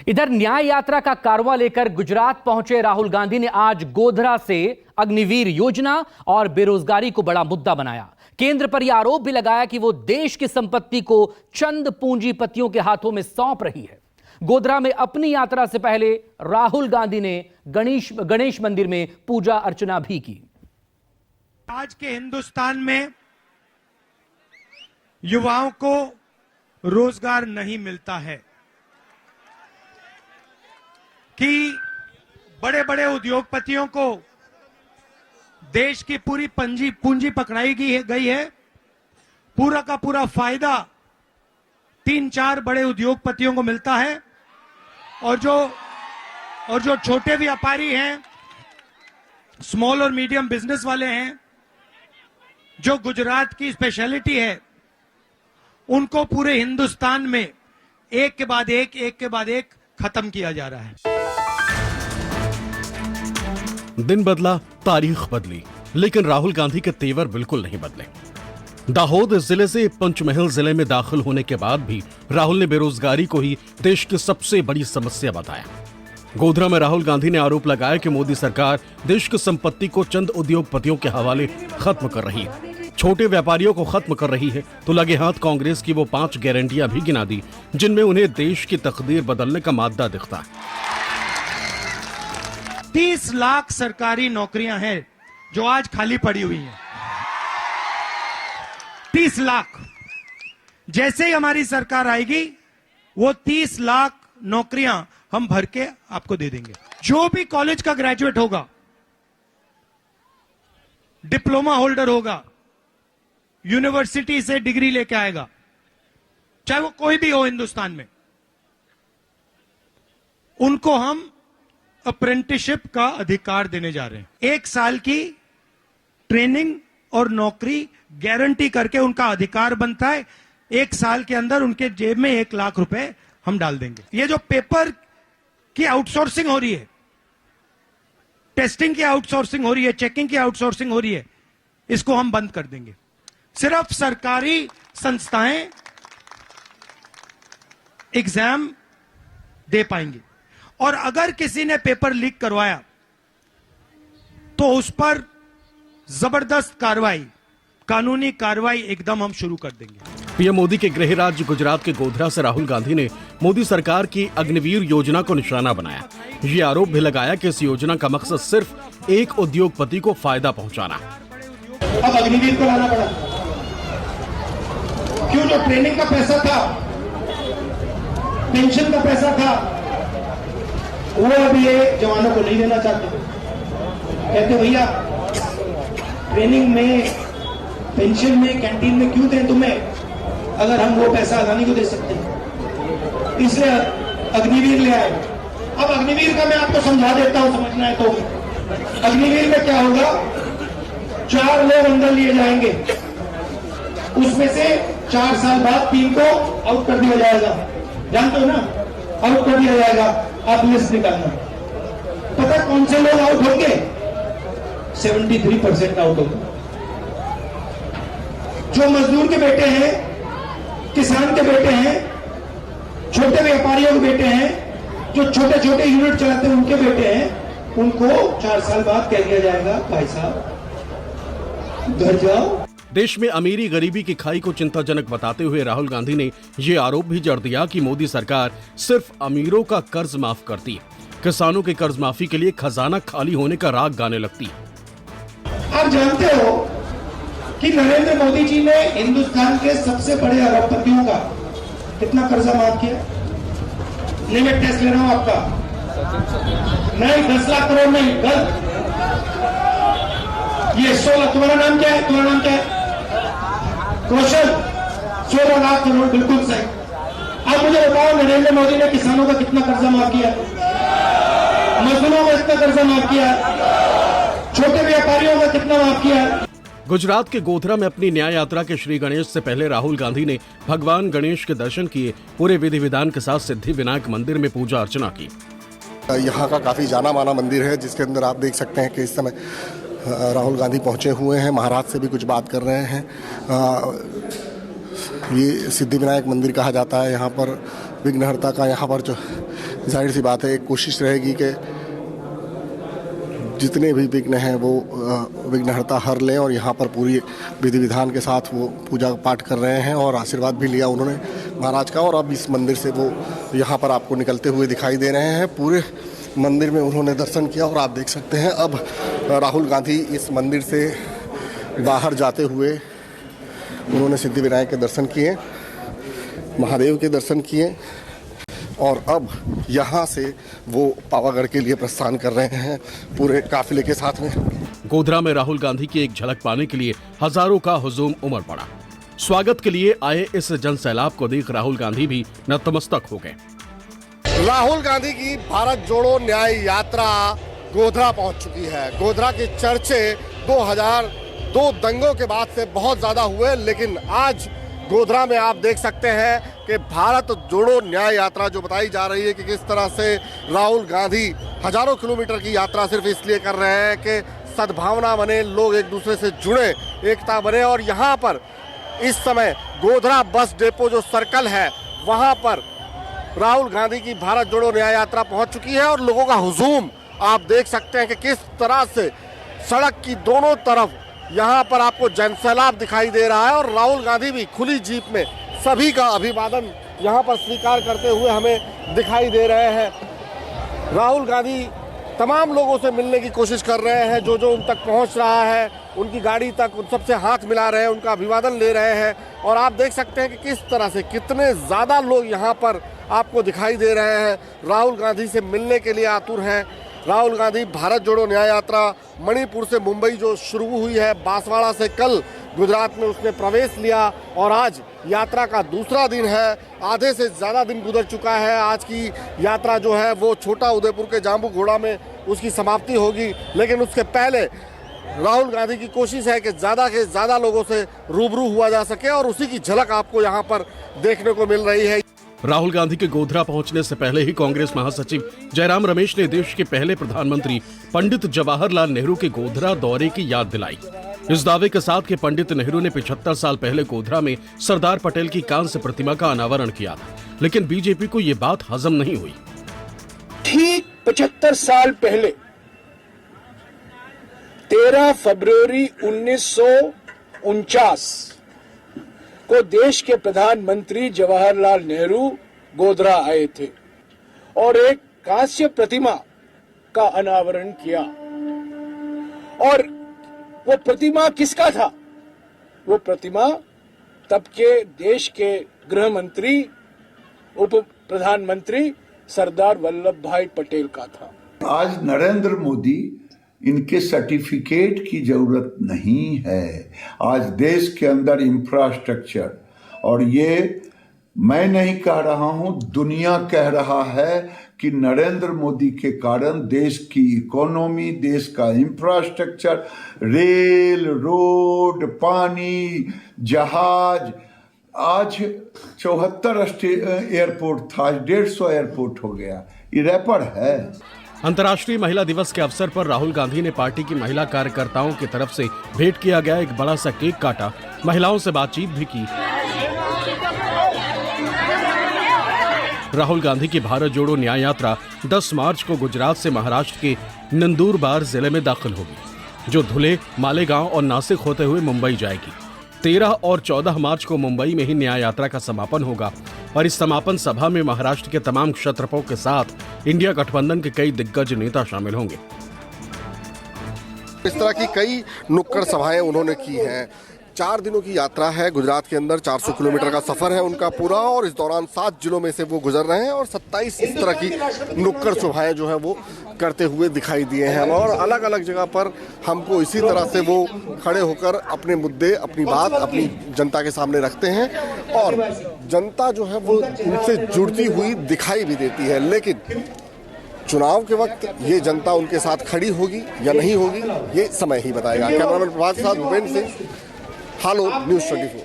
इधर न्याय यात्रा का कारवां लेकर गुजरात पहुंचे राहुल गांधी ने आज गोधरा से अग्निवीर योजना और बेरोजगारी को बड़ा मुद्दा बनाया। केंद्र पर यह आरोप भी लगाया कि वो देश की संपत्ति को चंद पूंजीपतियों के हाथों में सौंप रही है। गोधरा में अपनी यात्रा से पहले राहुल गांधी ने गणेश मंदिर में पूजा अर्चना भी की। आज के हिंदुस्तान में युवाओं को रोजगार नहीं मिलता है कि बड़े बड़े उद्योगपतियों को देश की पूरी पूंजी पकड़ाई गई है। पूरा का पूरा फायदा 3-4 बड़े उद्योगपतियों को मिलता है और जो छोटे व्यापारी हैं, स्मॉल और मीडियम बिजनेस वाले हैं, जो गुजरात की स्पेशलिटी है, उनको पूरे हिंदुस्तान में एक के बाद एक खत्म किया जा रहा है। दिन बदला, तारीख बदली, लेकिन राहुल गांधी के तेवर बिल्कुल नहीं बदले। दाहोद जिले से पंचमहल जिले में दाखिल होने के बाद भी राहुल ने बेरोजगारी को ही देश की सबसे बड़ी समस्या बताया। गोधरा में राहुल गांधी ने आरोप लगाया कि मोदी सरकार देश की संपत्ति को चंद उद्योगपतियों के हवाले खत्म कर रही है, छोटे व्यापारियों को खत्म कर रही है। तो लगे हाथ कांग्रेस की वो 5 गारंटियां भी गिना दी जिनमें उन्हें देश की तकदीर बदलने का मादा दिखता है। 30 लाख सरकारी नौकरियां हैं जो आज खाली पड़ी हुई हैं। 30 लाख। जैसे ही हमारी सरकार आएगी वो 30 लाख नौकरियां हम भर के आपको दे देंगे। जो भी कॉलेज का ग्रेजुएट होगा, डिप्लोमा होल्डर होगा, यूनिवर्सिटी से डिग्री लेके आएगा, चाहे वो कोई भी हो हिंदुस्तान में, उनको हम अप्रेंटिसशिप का अधिकार देने जा रहे हैं। 1 साल की ट्रेनिंग और नौकरी गारंटी करके उनका अधिकार बनता है। 1 साल के अंदर उनके जेब में 1 लाख रुपए हम डाल देंगे। ये जो पेपर की आउटसोर्सिंग हो रही है, टेस्टिंग की आउटसोर्सिंग हो रही है, चेकिंग की आउटसोर्सिंग हो रही है, इसको हम बंद कर देंगे। सिर्फ सरकारी संस्थाएं एग्जाम दे पाएंगी और अगर किसी ने पेपर लीक करवाया तो उस पर जबरदस्त कार्रवाई, कानूनी कार्रवाई एकदम हम शुरू कर देंगे। पीएम मोदी के गृह राज्य गुजरात के गोधरा से राहुल गांधी ने मोदी सरकार की अग्निवीर योजना को निशाना बनाया। ये आरोप भी लगाया कि इस योजना का मकसद सिर्फ एक उद्योगपति को फायदा पहुंचाना। अब अग्निवीर को लाना पड़ा, क्यों? जो ट्रेनिंग का पैसा था, पेंशन का पैसा था, वो अब ये जवानों को नहीं देना चाहते। कहते भैया ट्रेनिंग में, पेंशन में, कैंटीन में क्यों दें तुम्हें, अगर हम वो पैसा अदानी को दे सकते हैं। इसलिए अग्निवीर ले आए। अब अग्निवीर का मैं आपको समझा देता हूं, समझना है तो। अग्निवीर में क्या होगा, 4 लोग अंदर लिए जाएंगे, उसमें से 4 साल बाद 3 को आउट कर दिया जाएगा। जानते हो ना, आउट कर दिया जाएगा। आप लिस्ट निकालना। पता कौन से लोग आउट होंगे? 73% आउट होंगे। जो मजदूर के बेटे हैं, किसान के बेटे हैं, छोटे व्यापारियों के बेटे हैं, जो छोटे छोटे यूनिट चलाते हैं उनके बेटे हैं, उनको 4 साल बाद कह दिया जाएगा भाई साहब घर जाओ। देश में अमीरी गरीबी की खाई को चिंताजनक बताते हुए राहुल गांधी ने ये आरोप भी जड़ दिया कि मोदी सरकार सिर्फ अमीरों का कर्ज माफ करती है, किसानों के कर्ज माफी के लिए खजाना खाली होने का राग गाने लगती है। आप जानते हो कि नरेंद्र मोदी जी ने हिंदुस्तान के सबसे बड़े अरबपतियों का कितना कर्जा माफ किया? नहीं, मैं टेस्ट ले रहा हूं आपका। नहीं, 10 लाख करोड़ नहीं, गलत। ये 16। तुम्हारा नाम क्या है? तुम्हारा नाम क्या है? कौशल। 16 लाख करोड़, बिल्कुल सही। आप मुझे बताओ, नरेंद्र मोदी ने किसानों का कितना कर्जा माफ किया? मजदूरों का कितना कर्जा माफ किया? छोटे व्यापारियों का कितना माफ किया? गुजरात के गोधरा में अपनी न्याय यात्रा के श्री गणेश से पहले राहुल गांधी ने भगवान गणेश के दर्शन किए, पूरे विधि विधान के साथ सिद्धि विनायक मंदिर में पूजा अर्चना की। यहाँ का काफी जाना माना मंदिर है, जिसके अंदर आप देख सकते हैं कि इस समय राहुल गांधी पहुंचे हुए हैं, महाराज से भी कुछ बात कर रहे हैं। ये सिद्धि विनायक मंदिर कहा जाता है। यहाँ पर विघ्नहर्ता का यहाँ पर जो जाहिर सी बात है एक कोशिश रहेगी कि जितने भी विघ्न हैं वो विघ्नहर्ता हर लें, और यहाँ पर पूरी विधि विधान के साथ वो पूजा पाठ कर रहे हैं और आशीर्वाद भी लिया उन्होंने महाराज का। और अब इस मंदिर से वो यहाँ पर आपको निकलते हुए दिखाई दे रहे हैं। पूरे मंदिर में उन्होंने दर्शन किया और आप देख सकते हैं अब राहुल गांधी इस मंदिर से बाहर जाते हुए उन्होंने सिद्धिविनायक के दर्शन किए, महादेव के दर्शन किए और अब यहाँ से वो पावागढ़ के लिए प्रस्थान कर रहे हैं पूरे काफिले के साथ में। गोधरा में राहुल गांधी की एक झलक पाने के लिए हजारों का हुजूम उमड़ पड़ा। स्वागत के लिए आए इस जनसैलाब को देख राहुल गांधी भी नतमस्तक हो गए। राहुल गांधी की भारत जोड़ो न्याय यात्रा गोधरा पहुंच चुकी है। गोधरा के चर्चे 2002 दंगों के बाद से बहुत ज्यादा हुए, लेकिन आज गोधरा में आप देख सकते हैं कि भारत जोड़ो न्याय यात्रा जो बताई जा रही है कि किस तरह से राहुल गांधी हजारों किलोमीटर की यात्रा सिर्फ इसलिए कर रहे हैं कि सद्भावना बने, लोग एक दूसरे से जुड़े, एकता बने। और यहाँ पर इस समय गोधरा बस डेपो जो सर्कल है वहां पर राहुल गांधी की भारत जोड़ो न्याय यात्रा पहुंच चुकी है और लोगों का हुजूम आप देख सकते हैं कि किस तरह से सड़क की दोनों तरफ यहाँ पर आपको जनसैलाब दिखाई दे रहा है। और राहुल गांधी भी खुली जीप में सभी का अभिवादन यहाँ पर स्वीकार करते हुए हमें दिखाई दे रहे हैं। राहुल गांधी तमाम लोगों से मिलने की कोशिश कर रहे हैं, जो उन तक पहुँच रहा है उनकी गाड़ी तक उन सबसे हाथ मिला रहे हैं, उनका अभिवादन ले रहे हैं। और आप देख सकते हैं कि किस तरह से कितने ज़्यादा लोग यहाँ पर आपको दिखाई दे रहे हैं, राहुल गांधी से मिलने के लिए आतुर हैं। राहुल गांधी भारत जोड़ो न्याय यात्रा मणिपुर से मुंबई जो शुरू हुई है, बांसवाड़ा से कल गुजरात में उसने प्रवेश लिया और आज यात्रा का दूसरा दिन है। आधे से ज़्यादा दिन गुजर चुका है। आज की यात्रा जो है वो छोटा उदयपुर के जाम्बू घोड़ा में उसकी समाप्ति होगी, लेकिन उसके पहले राहुल गांधी की कोशिश है कि ज़्यादा से ज़्यादा लोगों से रूबरू हुआ जा सके और उसी की झलक आपको यहाँ पर देखने को मिल रही है। राहुल गांधी के गोधरा पहुंचने से पहले ही कांग्रेस महासचिव जयराम रमेश ने देश के पहले प्रधानमंत्री पंडित जवाहरलाल नेहरू के गोधरा दौरे की याद दिलाई। इस दावे के साथ कि पंडित नेहरू ने 75 साल पहले गोधरा में सरदार पटेल की कांस्य प्रतिमा का अनावरण किया था, लेकिन बीजेपी को ये बात हजम नहीं हुई। ठीक 75 साल पहले 13 फरवरी 1949 को देश के प्रधानमंत्री जवाहरलाल नेहरू गोधरा आए थे और एक कांस्य प्रतिमा का अनावरण किया। और वो प्रतिमा किसका था? वो प्रतिमा तब के देश के गृह मंत्री, उप प्रधानमंत्री सरदार वल्लभ भाई पटेल का था। आज नरेंद्र मोदी इनके सर्टिफिकेट की जरूरत नहीं है। आज देश के अंदर इंफ्रास्ट्रक्चर, और ये मैं नहीं कह रहा हूं, दुनिया कह रहा है कि नरेंद्र मोदी के कारण देश की इकोनॉमी, देश का इंफ्रास्ट्रक्चर, रेल, रोड, पानी, जहाज, आज 74 एयरपोर्ट था, 150 एयरपोर्ट हो गया। ये रैपर है। अंतर्राष्ट्रीय महिला दिवस के अवसर पर राहुल गांधी ने पार्टी की महिला कार्यकर्ताओं की तरफ से भेंट किया गया एक बड़ा सा केक काटा, महिलाओं से बातचीत भी की। राहुल गांधी की भारत जोड़ो न्याय यात्रा 10 मार्च को गुजरात से महाराष्ट्र के नंदुरबार जिले में दाखिल होगी, जो धुले, मालेगांव और नासिक होते हुए मुंबई जाएगी। 13 और 14 मार्च को मुंबई में ही न्याय यात्रा का समापन होगा और इस समापन सभा में महाराष्ट्र के तमाम क्षत्रपों के साथ इंडिया गठबंधन के कई दिग्गज नेता शामिल होंगे। इस तरह की कई नुक्कड़ सभाएं उन्होंने की हैं। 4 दिनों की यात्रा है गुजरात के अंदर, 400 किलोमीटर का सफर है उनका पूरा, और इस दौरान 7 जिलों में से वो गुजर रहे हैं और 27 इस तरह की नुक्कड़ सभाएं जो है वो करते हुए दिखाई दिए हैं। और अलग अलग जगह पर हमको इसी तरह से वो खड़े होकर अपने मुद्दे, अपनी बात, अपनी जनता के सामने रखते हैं और जनता जो है वो उनसे जुड़ती हुई दिखाई भी देती है। लेकिन चुनाव के वक्त ये जनता उनके साथ खड़ी होगी या नहीं होगी, ये समय ही बताएगा। कैमरामैन प्रभात के साथ भूपेंद्र सिंह, हालो न्यूज़ 24।